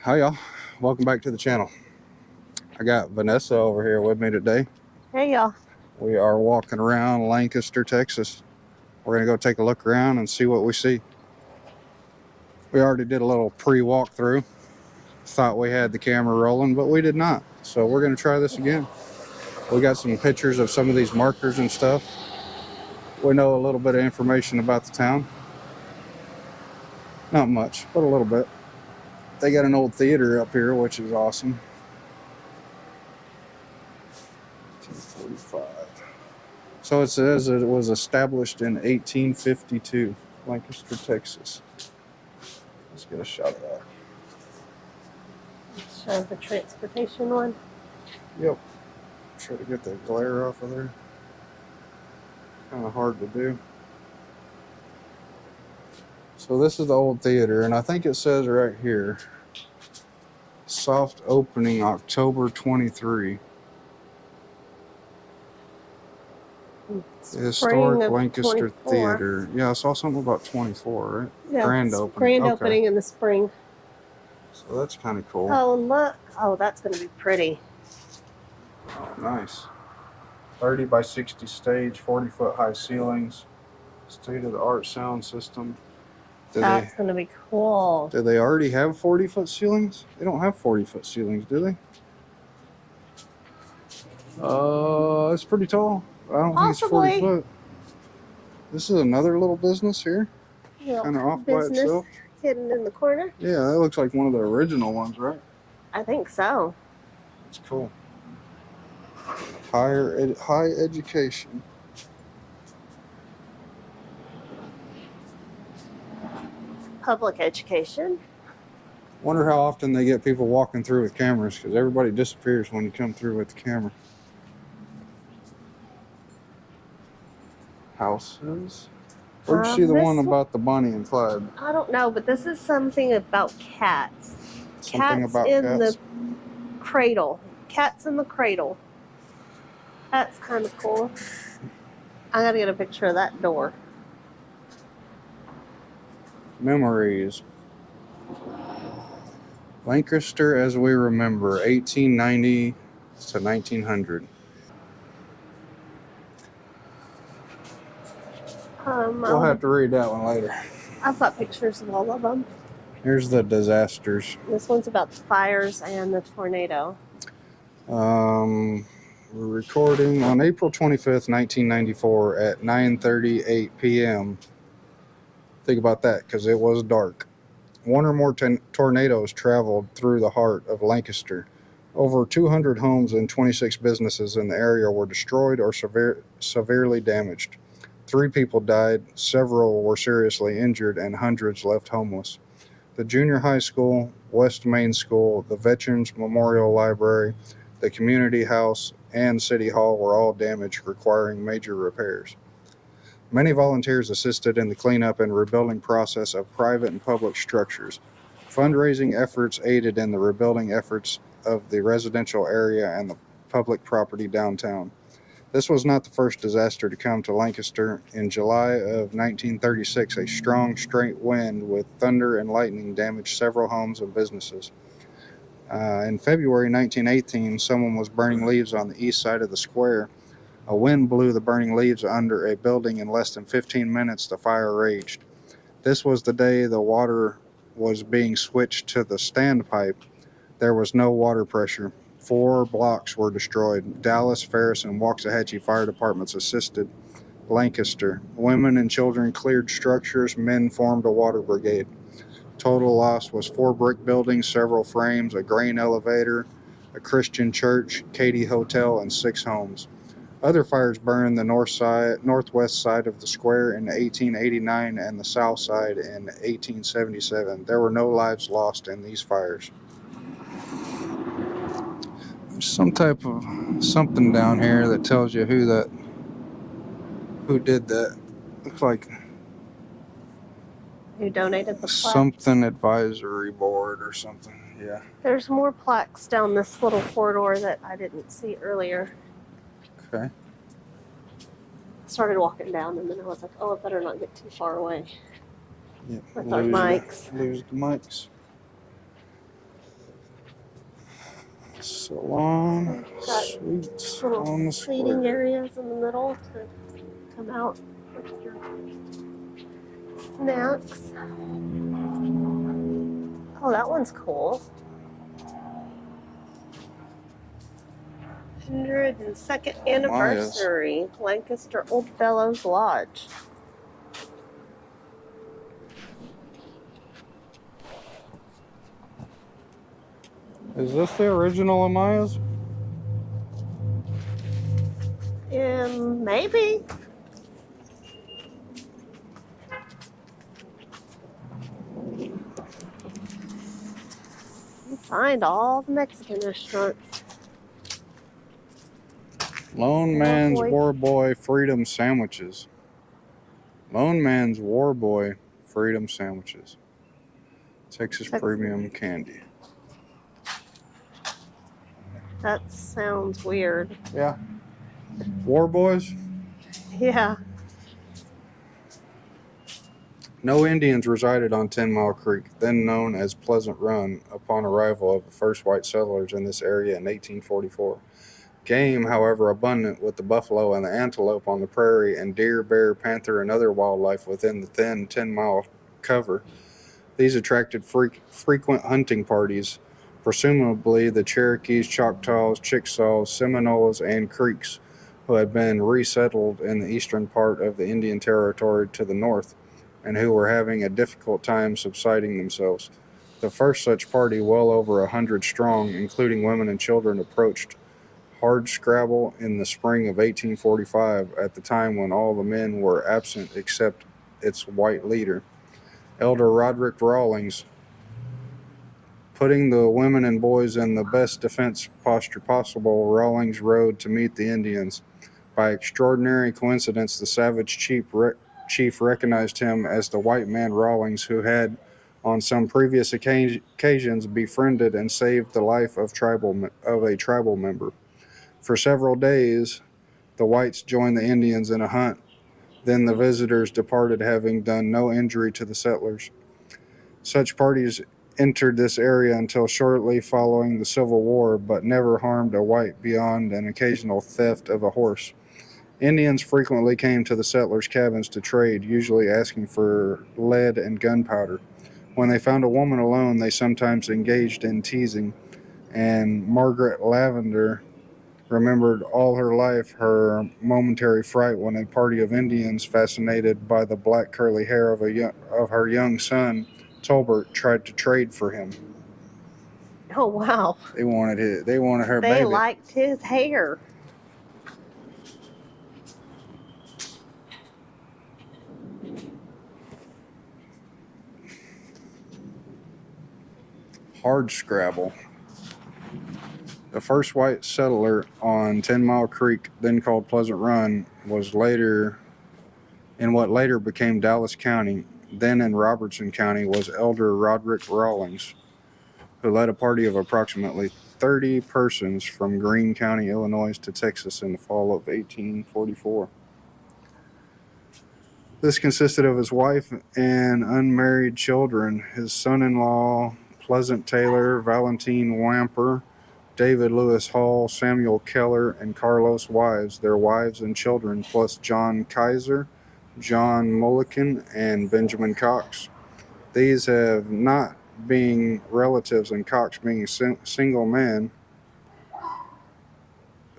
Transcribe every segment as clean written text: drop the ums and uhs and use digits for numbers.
Hi y'all, welcome back to the channel. I got Vanessa over here with me today. Hey y'all. We are walking around Lancaster, Texas. We're gonna go take a look around and see what we see. We already did a little pre-walkthrough. Thought we had the camera rolling, but we did not. So we're gonna try this again. We got some pictures of some of these markers and stuff. We know a little bit of information about the town. Not much, but a little bit. They got an old theater up here, which is awesome. 1945. So it says it was established in 1852, Lancaster, Texas. Let's get a shot of that. Show the transportation one. Yep. Try to get the glare off of there. Kind of hard to do. So this is the old theater, and I think it says right here, soft opening October 23. The historic Lancaster 24. Theater. Yeah, I saw something about 24, right? Yeah, Grand opening. Grand opening in the spring. So that's kind of cool. Oh, look. Oh, that's going to be pretty. Oh, nice. 30 by 60 stage, 40-foot high ceilings, state-of-the-art sound system. That's going to be cool. Do they already have 40-foot ceilings? They don't have 40-foot ceilings, do they? It's pretty tall. I don't think it's 40 foot. This is another little business here. Kind of off by itself. Hidden in the corner. Yeah, that looks like one of the original ones, right? I think so. It's cool. High education. Public education. Wonder how often they get people walking through with cameras, because everybody disappears when you come through with the camera. Houses. Where'd you see the one about the Bonnie and Clyde? I don't know, but this is something about cats. Something Cats about in cats? the cradle. Cats in the cradle. That's kind of cool. I gotta get a picture of that door. Memories. Lancaster as we remember, 1890 to 1900. We'll have to read that one later. I've got pictures of all of them. Here's the disasters. This one's about the fires and the tornado. We're recording on April 25th, 1994 at 9:38 p.m. Think about that, because it was dark. One or more tornadoes traveled through the heart of Lancaster. Over 200 homes and 26 businesses in the area were destroyed or severely damaged. 3 people died, several were seriously injured, and hundreds left homeless. The junior high school, West Main School, the Veterans Memorial Library, the community house, and City Hall were all damaged, requiring major repairs. Many volunteers assisted in the cleanup and rebuilding process of private and public structures. Fundraising efforts aided in the rebuilding efforts of the residential area and the public property downtown. This was not the first disaster to come to Lancaster. In July of 1936, a strong straight wind with thunder and lightning damaged several homes and businesses. In February 1918, someone was burning leaves on the east side of the square. A wind blew the burning leaves under a building. In less than 15 minutes, the fire raged. This was the day the water was being switched to the standpipe. There was no water pressure. 4 blocks were destroyed. Dallas, Ferris, and Waxahachie fire departments assisted Lancaster. Women and children cleared structures. Men formed a water brigade. Total loss was 4 brick buildings, several frames, a grain elevator, a Christian church, Katy Hotel, and 6 homes. Other fires burned the northwest side of the square in 1889 and the south side in 1877. There were no lives lost in these fires. There's some type of something down here that tells you who did that. Looks like Who donated the plaques? Something advisory board or something. Yeah. There's more plaques down this little corridor that I didn't see earlier. Okay. I started walking down and then I was like, oh, I better not get too far away. Yeah. With our mics. Lose the mics. Salon Got suites little on the seating square. areas in the middle to come out with your snacks. Oh, that one's cool. 102nd anniversary, Lancaster Old Fellows Lodge. Is this the original Amaya's? Maybe. You find all the Mexican restaurants. Lone Man's War Boy Freedom Sandwiches. Lone Man's War Boy Freedom Sandwiches. Texas Premium Candy. That sounds weird. Yeah. War Boys? Yeah. No Indians resided on 10 Mile Creek, then known as Pleasant Run, upon arrival of the first white settlers in this area in 1844. Game, however, abundant, with the buffalo and the antelope on the prairie and deer, bear, panther, and other wildlife within the thin 10-mile cover. These attracted frequent hunting parties, presumably the Cherokees, Choctaws, Chickasaws, Seminoles, and Creeks, who had been resettled in the eastern part of the Indian Territory to the north, and who were having a difficult time subsisting themselves. The first such party, well over 100 strong, including women and children, approached Hardscrabble in the spring of 1845, at the time when all the men were absent except its white leader, Elder Roderick Rawlings. Putting the women and boys in the best defense posture possible, Rawlings rode to meet the Indians. By extraordinary coincidence, the savage chief recognized him as the white man Rawlings, who had, on some previous occasions, befriended and saved the life of a tribal member. For several days, the whites joined the Indians in a hunt. Then the visitors departed, having done no injury to the settlers. Such parties entered this area until shortly following the Civil War, but never harmed a white beyond an occasional theft of a horse. Indians frequently came to the settlers' cabins to trade, usually asking for lead and gunpowder. When they found a woman alone, they sometimes engaged in teasing, and Margaret Lavender remembered all her life her momentary fright when a party of Indians, fascinated by the black curly hair of her young son, Tolbert, tried to trade for him. Oh, wow. They wanted her They baby. liked his hair. Hardscrabble. The first white settler on 10 Mile Creek, then called Pleasant Run, was later in what later became Dallas County, then in Robertson County, was Elder Roderick Rawlings, who led a party of approximately 30 persons from Greene County, Illinois to Texas in the fall of 1844. This consisted of his wife and unmarried children, his son-in-law, Pleasant Taylor, Valentine Wamper, David Lewis Hall, Samuel Keller, and Carlos Wives, their wives and children, plus John Kaiser, John Mulliken, and Benjamin Cox. These have not being relatives, and Cox being a single man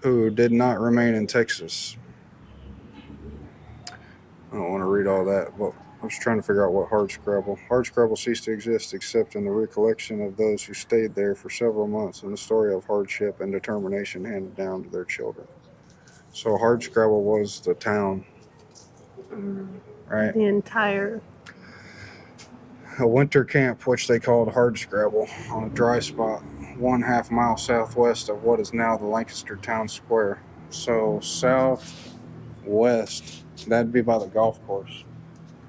who did not remain in Texas. I don't want to read all that, but I was trying to figure out what Hardscrabble. Hardscrabble ceased to exist except in the recollection of those who stayed there for several months and the story of hardship and determination handed down to their children. So Hardscrabble was the town, right? The entire. A winter camp, which they called Hardscrabble, on a dry spot 1/2 mile southwest of what is now the Lancaster Town Square. So southwest, that'd be by the golf course,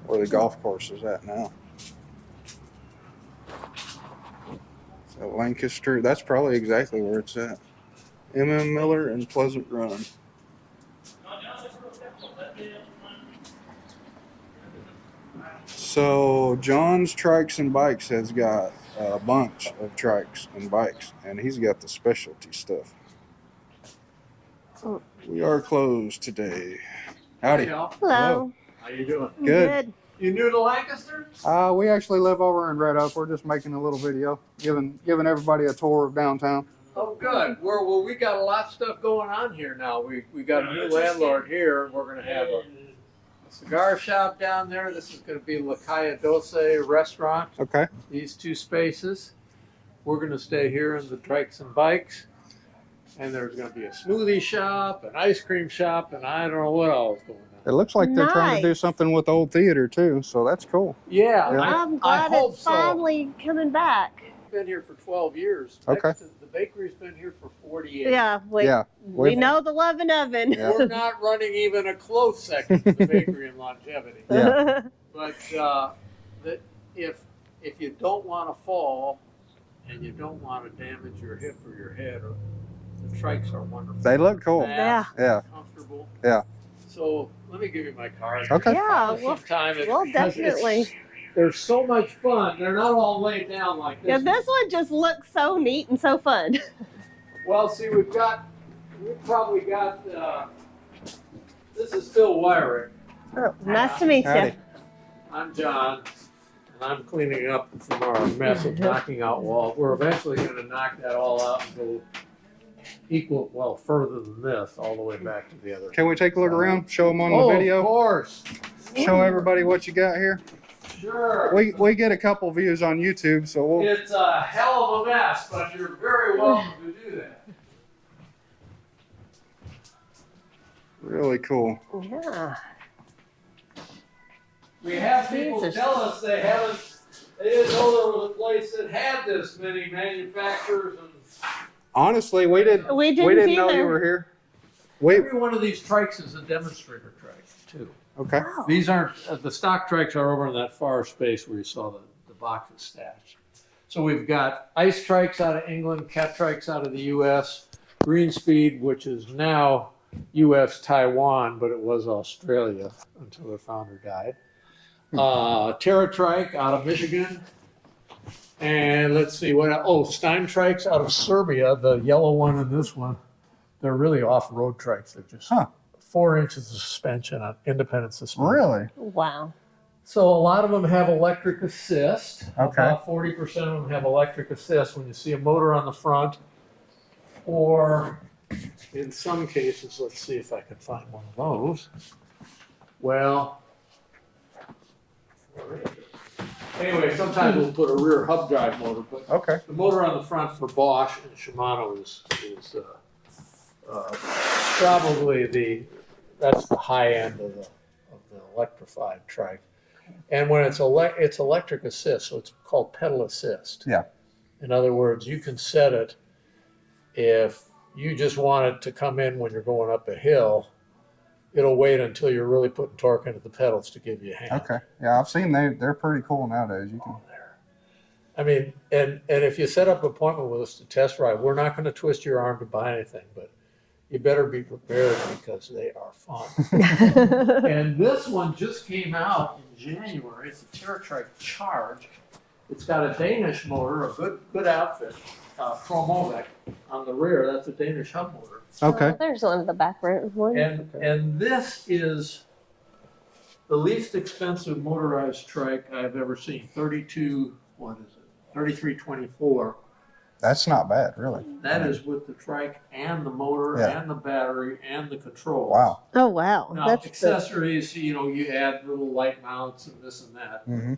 where the golf course is at now. So Lancaster, that's probably exactly where it's at. M.M. Miller and Pleasant Run. So John's Trikes and Bikes has got a bunch of trikes and bikes, and he's got the specialty stuff. We are closed today. Howdy. Hey, y'all. Hello. How you doing? Good. You new to Lancaster? We actually live over in Red Oak. We're just making a little video, giving everybody a tour of downtown. Oh, good. Well, we got a lot of stuff going on here now. We got a new landlord here. We're going to have a cigar shop down there. This is going to be La KAYAKS restaurant. Okay. These two spaces. We're going to stay here in the Trikes and Bikes. And there's going to be a smoothie shop, an ice cream shop, and I don't know what else going on. It looks like they're trying to do Nice. something with the old theater too, so that's cool. Yeah, I'm I glad hope it's so. finally coming back. Been here for 12 years. Okay. The bakery's been here for 48. Yeah, we We've- know the love and oven. Yeah. We're not running even a close second to the bakery in longevity. Yeah. But that if you don't want to fall and you don't want to damage your hip or your head, the Trikes are wonderful. They look cool. Yeah. Yeah. Comfortable. Yeah. So let me give you my card. Okay. Yeah, Well, well, definitely. They're so much fun. They're not all laid down like this. Yeah, this one just looks so neat and so fun. Well, see, we've probably got, this is Phil Wyrick. Oh, nice to meet Howdy. you. I'm John, and I'm cleaning up from our mess of knocking out walls. We're eventually going to knock that all out and go further than this, all the way back to the other. Can we take a look around? Show them on Oh, the of video. course. Show everybody what you got here. Sure. We get a couple views on YouTube, so we'll. It's a hell of a mess, but you're very welcome to do that. Really cool. Yeah. We have people Jesus. tell us they didn't know there was a place that had this many manufacturers, and Honestly, we didn't We didn't know you either. were here. We every one of these trikes is a demonstrator trike too. okay. Wow. These aren't, the stock trikes are over in that far space where you saw the boxes stashed. So we've got ice trikes out of England, cat trikes out of the US, Green Speed, which is now US Taiwan, but it was Australia until their founder died. Terra Trike out of Michigan. And let's see Stein Trikes out of Serbia, the yellow one and this one. They're really off-road trikes. They're just 4 inches of suspension on independent suspension. Really? Wow. So a lot of them have electric assist. Okay. About 40% of them have electric assist when you see a motor on the front. Or in some cases, let's see if I can find one of those. Well, where is it? Anyway, sometimes we'll put a rear hub drive motor, but Okay. the motor on the front for Bosch and Shimano is probably that's the high end of the electrified trike. And when it's electric assist, so it's called pedal assist. Yeah. In other words, you can set it if you just want it to come in when you're going up a hill. It'll wait until you're really putting torque into the pedals to give you a hand. Okay. Yeah, I've seen they're pretty cool nowadays. You can. I mean, and if you set up an appointment with us to test ride, we're not going to twist your arm to buy anything, but you better be prepared because they are fun. And this one just came out in January. It's a Terra Trike Charge. It's got a Danish motor, a good outfit, Chromovec on the rear. That's a Danish hub motor. Okay. Oh, there's one in the back room. One. And this is the least expensive motorized trike I've ever seen. 3324. That's not bad, really. That is with the trike and the motor Yeah. and the battery and the controls. Wow. Oh wow. Now, That's accessories, you add little light mounts and this and that. Mm-hmm.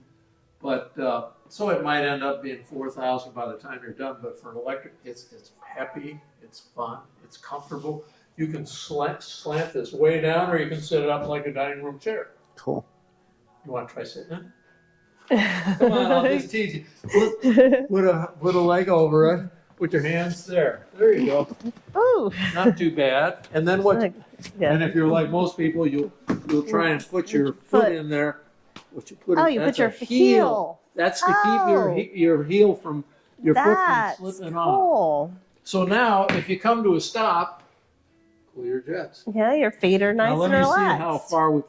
But so it might end up being 4,000 by the time you're done. But for an electric, it's peppy, it's fun, it's comfortable. You can slant this way down, or you can set it up like a dining room chair. Cool. You want to try sitting in? Come on, I'll just teach you. Put a leg over it. Put your hands there. There you go. Ooh. Not too bad. And then what? Yeah. And if you're like most people, you'll try and put your foot in there. What you put? Oh, you put that's your a heel. That's to keep your heel from your foot That's from slipping on. cool. So now, if you come to a stop, cool your jets. Yeah, your feet are nice Now let and me relaxed. see how far we.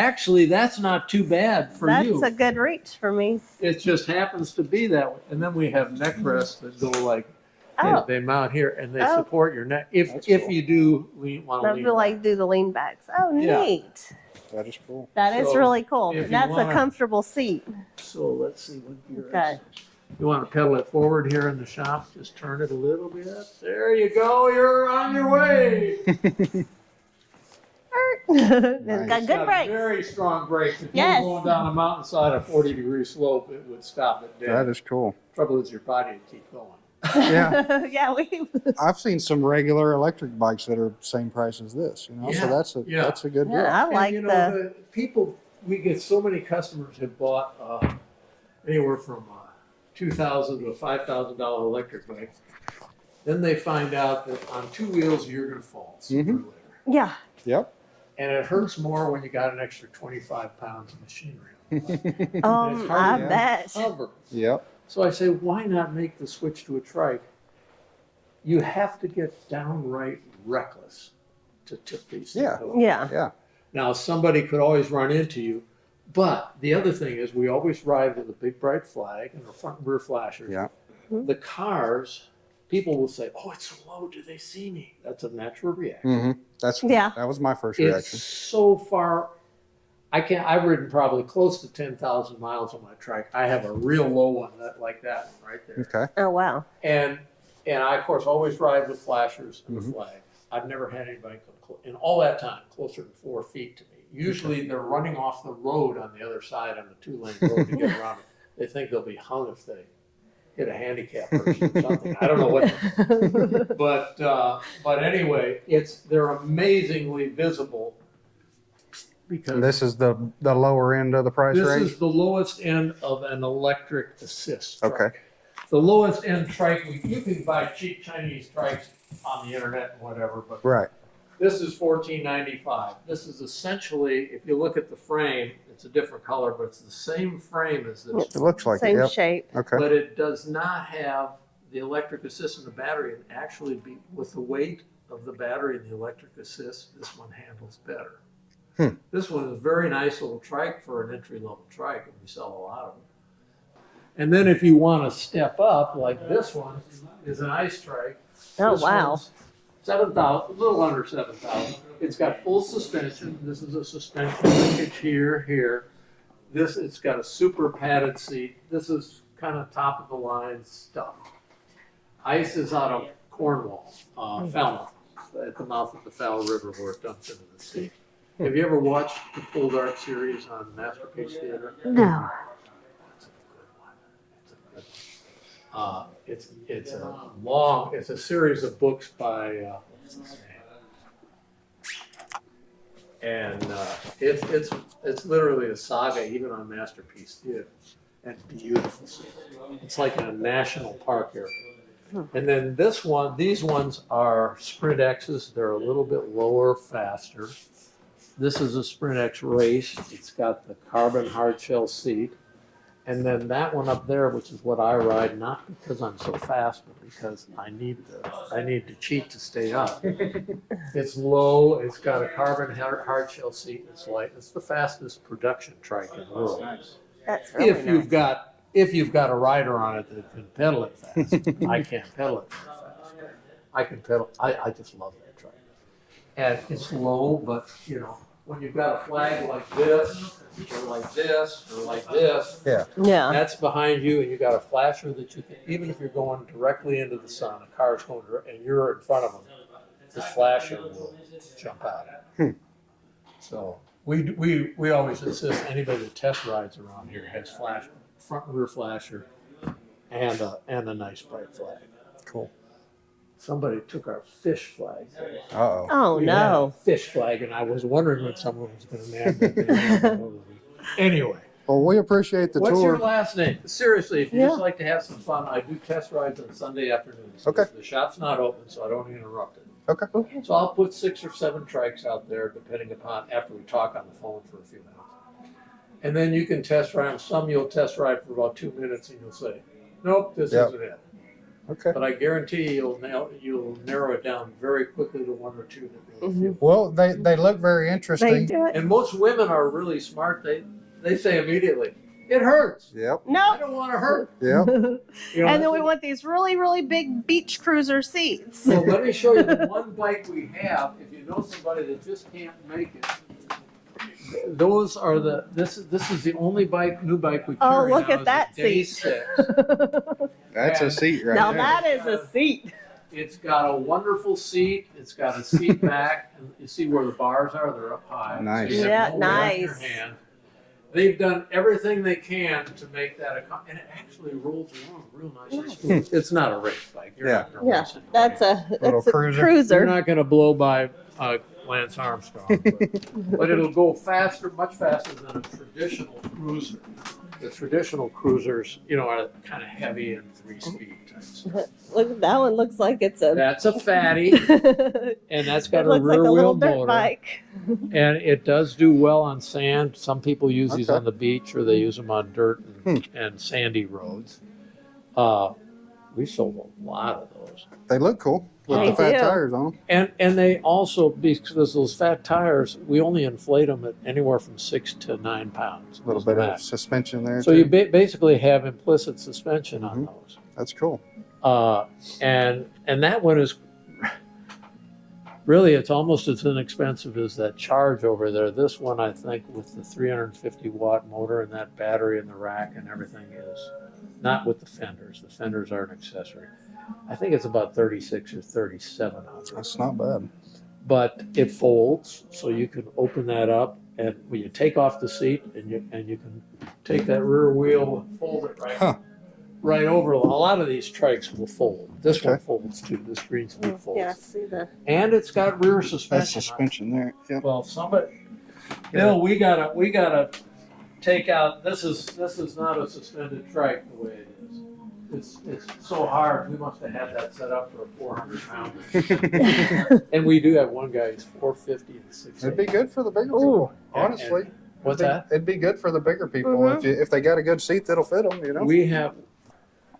Actually, that's not too bad for That's you. a good reach for me. It just happens to be that way. And then we have neck rests that go like, Oh, they mount here and they Oh. support your neck. If That's if cool. you do want to I lean feel back. like do the lean backs. Oh, Yeah. neat. That is cool. That is So, really cool. if you That's wanna- a comfortable seat. So let's see what gear Okay. You want to pedal it forward here in the shop? Just turn it a little bit. There you go. You're on your way. It's Nice. got It's good got brakes. very strong brakes. If Yes. you were going down a mountainside, a 40-degree slope, it would stop it dead. That is cool. Trouble is your body would keep going. Yeah. Yeah, I've seen some regular electric bikes that are same price as this, you know, so Yeah, that's a good deal. yeah, I And, like you know, the. the people, we get so many customers have bought anywhere from $2,000 to a $5,000 electric bike. Then they find out that on two wheels you're going to fall sooner or Mhm. later. Yeah. Yep. And it hurts more when you got an extra 25 pounds of machinery. It's I hard to bet. cover. Yep. So I say, why not make the switch to a trike? You have to get downright reckless to tip these things Yeah. over. Yeah. Yeah. Now, somebody could always run into you, but the other thing is we always ride with a big bright flag and our front and rear flashers. Yeah. The cars, people will say, oh, it's so low, do they see me? That's a natural reaction. Mm-hmm. Yeah. That was my first It's reaction. so far. I've ridden probably close to 10,000 miles on my trike. I have a real low one like that one right there. Okay. Oh, wow. And I, of course, always ride with flashers and Mhm. the flag. I've never had anybody come in all that time closer than 4 feet to me. Usually they're running off the road on the other side on the 2-lane road to get around it. They think they'll be hung if they hit a handicap person or something. I don't know what. But anyway, they're amazingly visible because This is the lower end of the price this range. is the lowest end of an electric assist trike. Okay. The lowest end trike, you can buy cheap Chinese trikes on the internet and whatever, but Right. this is $14.95. This is essentially, if you look at the frame, it's a different color, but it's the same frame as this. It looks like Same it. Yep. shape. Okay. But it does not have the electric assist in the battery, and actually with the weight of the battery and the electric assist, this one handles better. This one is a very nice little trike for an entry-level trike, and we sell a lot of them. And then if you want to step up, like this one is an ice trike. Oh, This wow. one's 7,000, a little under 7,000. It's got full suspension. This is a suspension linkage here. It's got a super padded seat. This is kind of top of the line stuff. Ice is out of Cornwall, Falmouth, at the mouth of the Fowl River where it dumps into the sea. Have you ever watched the Full Dark series on Masterpiece Theater? No. It's a good one. It's a series of books by what's his name? And it's literally a saga even on Masterpiece Theater. And beautiful scene. It's like in a national park area. And then these ones are Sprint X's. They're a little bit lower, faster. This is a Sprint X Race. It's got the carbon hard shell seat. And then that one up there, which is what I ride, not because I'm so fast, but because I need to cheat to stay up. It's low. It's got a carbon hard shell seat. And it's light. It's the fastest production trike in the world. That's really If you've got a rider on it that can pedal it fast. I can't pedal it very fast. I can pedal. I just love that trike. And it's low, but you know, when you've got a flag like this, or like this, or like this, Yeah. Yeah. that's behind you, and you got a flasher that you can, even if you're going directly into the sun, a car's going and you're in front of them, this flasher will jump out. So we always insist anybody that test rides around here has front and rear flasher and a nice bright flag. Cool. Somebody took our fish flag. Uh-oh. Oh, We had a no. fish flag, and I was wondering when someone was going to nab that. Anyway, Well, we appreciate the what's your tour. last name? Seriously, if you Yeah. just like to have some fun, I do test rides on Sunday afternoons. Okay. The shop's not open, so I don't interrupt it. Okay. So I'll put 6 or 7 trikes out there, depending upon, after we talk on the phone for a few minutes. And then you can test ride them. Some you'll test ride for about 2 minutes, and you'll say, nope, this Yep. isn't it. Okay. But I guarantee you'll narrow it down very quickly to one or two that really feel. Well, they look very They interesting. do it. And most women are really smart. They say immediately, "It hurts. Yep. I No. don't want to hurt." Yep. You know, And then we want these really, really big beach cruiser seats. So let me show you the one bike we have. If you know somebody that just can't make it, those are the. This is the only new bike we Oh, carry look now. at It's that a day seat. 6. That's a And seat right Now there. that is a seat. It's got a wonderful seat. It's got a seat back, and you see where the bars are. They're up high. Nice. So you have Yeah, no weight in your nice. hand. They've done everything they can to make that and it actually rolls along real nice and smooth. It's not a race bike. You're not gonna Yeah, race it. that's a Little cruiser. You're cruiser. not going to blow by Lance Armstrong, but it'll go faster, much faster than a traditional cruiser. The traditional cruisers, are kind of heavy and 3-speed types. Look, that one looks like it's a. That's a fatty, and that's got It a looks like rear a wheel little dirt motor, bike. and it does do well on sand. Some people use these Okay. on the beach, or they use them on dirt and sandy roads. We sold a lot of those. They look cool with They the fat do. tires on them. And they also, because those fat tires, we only inflate them at anywhere from 6 to 9 pounds. A little is the bit of max. suspension there. So too. you basically have implicit suspension on Mhm. those. That's cool. And that one is really, it's almost as inexpensive as that Charge over there. This one, I think, with the 350 watt motor and that battery in the rack and everything, is not with the fenders. The fenders are an accessory. I think it's about 36 or 3700. That's not bad. But it folds, so you can open that up, and when you take off the seat, and you can take that rear wheel and fold it right over. A lot of these trikes will fold. This one Okay. folds too. This green speed folds, Yeah, see the. and it's got rear That's suspension. suspension there. Yep. Well, Bill, we gotta take out. This is not a suspended trike the way it is. It's so hard. We must have had that set up for a 400 pounder. And we do have one guy who's 450 and 6. It'd be good for the bigger Ooh. people. Honestly. What's It'd be- that? It'd be good for the bigger people Mhm. if they got a good seat that'll fit them. We have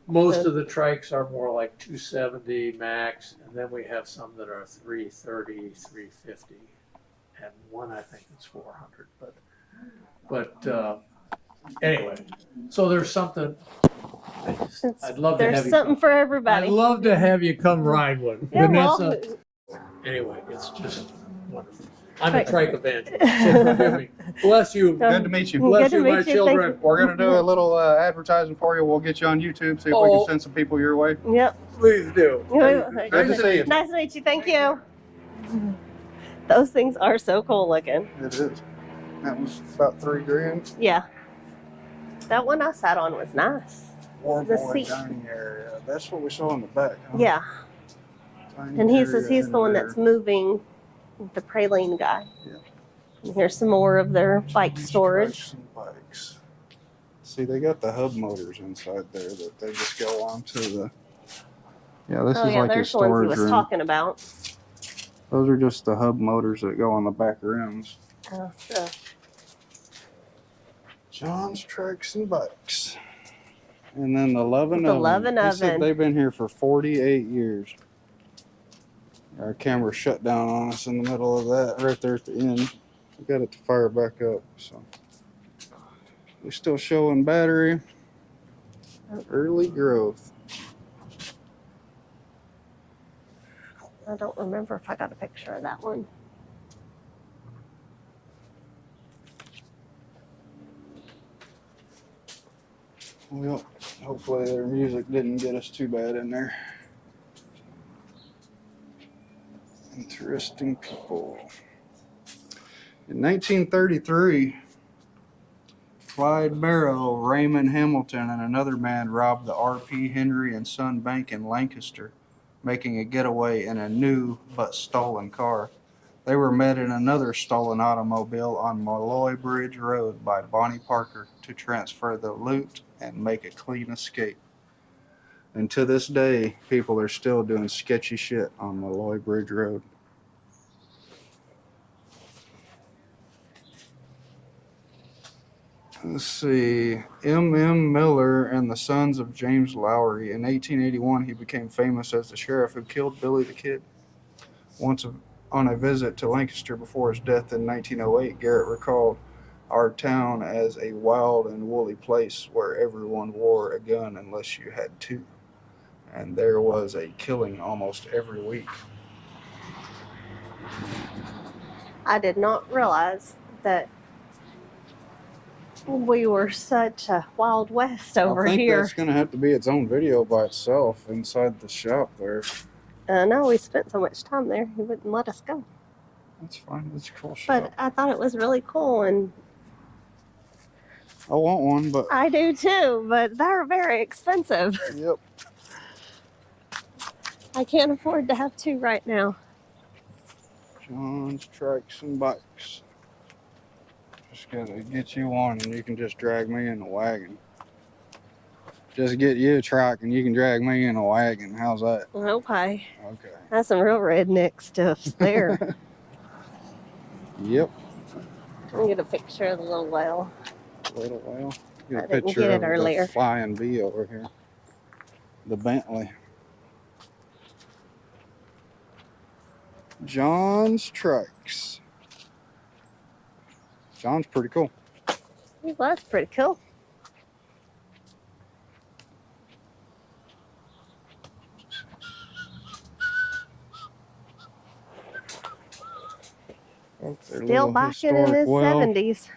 most of the trikes are more like 270 max, and then we have some that are 330, 350, and one I think is 400. But anyway, so there's something. I'd love to There's have you. something for I'd everybody. love to have you come ride one, Yeah, well, Vanessa. Anyway, it's just wonderful. I'm a Right. trike evangelist, so forgive me. Bless you. Good to meet you. Bless Good to you, my meet you. children. We're gonna do a little advertising for you. We'll get you on YouTube. See if we Oh. can send some people your way. Yep. Please do. Good to see you. Nice to meet you. Thank you. Those things are so cool looking. It is. That was about $3,000. Yeah. That one I sat on was nice. War The boy seat. dining area. That's what we saw in the back. Huh? Yeah. Dining And he says area he's in the one rear. that's moving the praline guy. Yeah. And here's some more of their bike Trikes storage. and bikes. See, they got the hub motors inside there that they just go on to the. Yeah, this Oh is yeah, like your there's the ones he storage was room. talking about. Those are just the hub motors that go on the back rims. So John's Trikes and Bikes. And then the Lovin' The Oven. Lovin' He said Oven. they've been here for 48 years. Our camera shut down on us in the middle of that, right there at the end. We got it to fire back up, so. We're still showing battery. Early growth. I don't remember if I got a picture of that one. Well, hopefully their music didn't get us too bad in there. Interesting people. In 1933, Clyde Barrow, Raymond Hamilton, and another man robbed the R.P. Henry and Son Bank in Lancaster, making a getaway in a new but stolen car. They were met in another stolen automobile on Malloy Bridge Road by Bonnie Parker to transfer the loot and make a clean escape. And to this day, people are still doing sketchy shit on Malloy Bridge Road. Let's see. M. Miller and the Sons of James Lowry. In 1881, he became famous as the sheriff who killed Billy the Kid. Once on a visit to Lancaster before his death in 1908, Garrett recalled our town as a wild and woolly place where everyone wore a gun unless you had two. And there was a killing almost every week. I did not realize that we were such a Wild West over I think here. that's going to have to be its own video by itself inside the shop there. I know we spent so much time there, he wouldn't let us go. That's fine. That's a cool shop. But I thought it was really cool, and I want one, but... I do too, but they're very expensive. Yep. I can't afford to have two right now. John's Trikes and Bikes. Just gotta get you one and you can just drag me in the wagon. Just get you a trike and you can drag me in a wagon. How's that? Okay. Okay. That's some real redneck stuff there. Yep. I'll get a picture of the little whale. Little whale. I Get a didn't picture get it of earlier. the flying V over here. The Bentley. John's Trikes. John's pretty cool. Well, that's pretty cool. It's Their still little back in historic his well. 70s.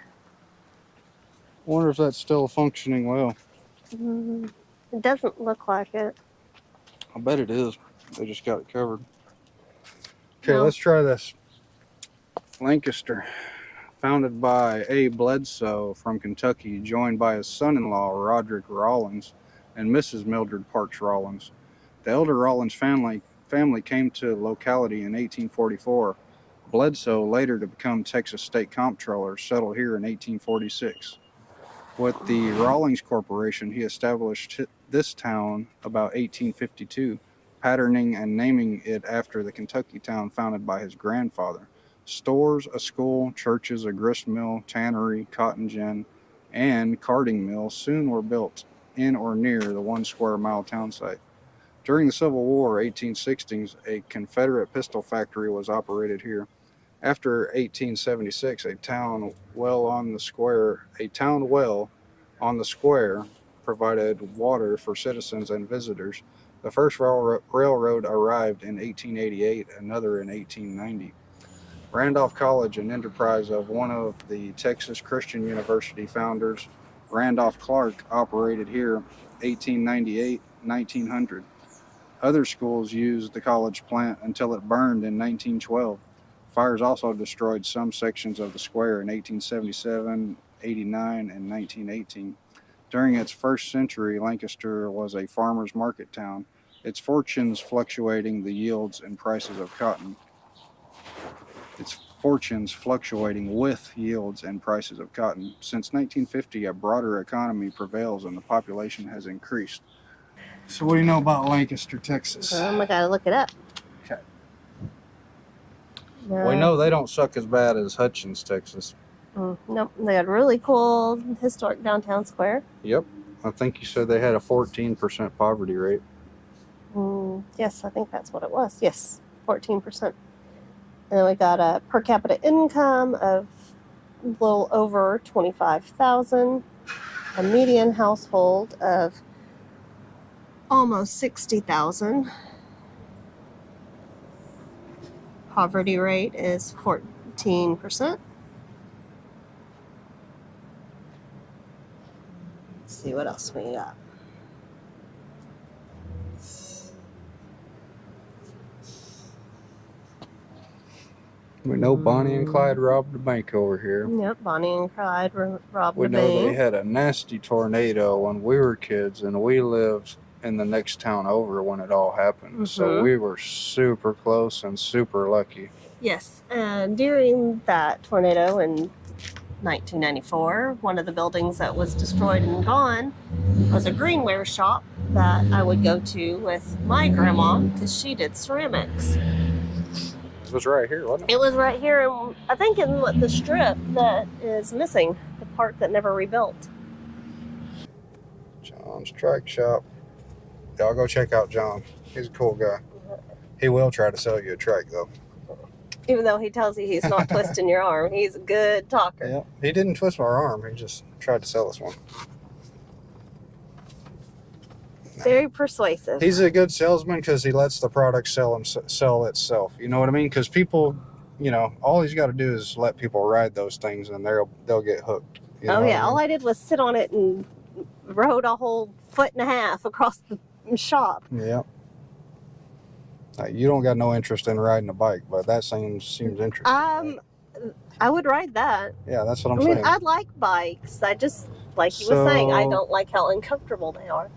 Wonder if that's still a functioning well. It doesn't look like it. I bet it is. They just got it covered. Okay, No. let's try this. Lancaster, founded by A. Bledsoe from Kentucky, joined by his son-in-law Roderick Rawlins and Mrs. Mildred Parks Rawlins. The elder Rawlins family came to the locality in 1844. Bledsoe, later to become Texas State Comptroller, settled here in 1846. With the Rawlings Corporation, he established this town about 1852, patterning and naming it after the Kentucky town founded by his grandfather. Stores, a school, churches, a grist mill, tannery, cotton gin, and carding mill soon were built in or near the 1 square mile town site. During the Civil War, 1860s, a Confederate pistol factory was operated here. After 1876, a town well on the square provided water for citizens and visitors. The first railroad arrived in 1888, another in 1890. Randolph College, an enterprise of one of the Texas Christian University founders, Randolph Clark, operated here 1898-1900. Other schools used the college plant until it burned in 1912. Fires also destroyed some sections of the square in 1877, 89, and 1918. During its first century, Lancaster was a farmer's market town, its fortunes fluctuating with yields and prices of cotton. Since 1950, a broader economy prevails and the population has increased. So what do you know about Lancaster, Texas? I gotta look it up. Okay. We know they don't suck as bad as Hutchins, Texas. Nope. They got a really cool historic downtown square. Yep. I think you said they had a 14% poverty rate. Yes, I think that's what it was. Yes, 14%. And then we got a per capita income of a little over $25,000, a median household of almost $60,000. Poverty rate is 14%. Let's see what else we got. We know Bonnie and Clyde robbed the bank over here. Yep, Bonnie and Clyde robbed We the know they bank. had a nasty tornado when we were kids, and we lived in the next town over when it all happened. So we were super close and super lucky. Yes, and during that tornado in 1994, one of the buildings that was destroyed and gone was a greenware shop that I would go to with my grandma because she did ceramics. It was right here, wasn't it? It was right here, I think in the strip that is missing. part that never rebuilt. John's Trike Shop. Y'all go check out John. He's a cool guy. He will try to sell you a trike, though. Even though he tells you he's not twisting your arm, he's a good talker. Yeah, he didn't twist our arm. He just tried to sell us one. Very persuasive. He's a good salesman because he lets the product sell itself. You know what I mean? Because people, you know, all he's got to do is let people ride those things, and they'll get hooked. You know Oh what yeah, I mean? all I did was sit on it and rode a whole 1.5 feet across the shop. Yeah. You don't got no interest in riding a bike, but that seems interesting. Right? I would ride that. Yeah, that's what I'm I mean, saying. I like bikes. I just, like you were saying, I don't like how uncomfortable they are.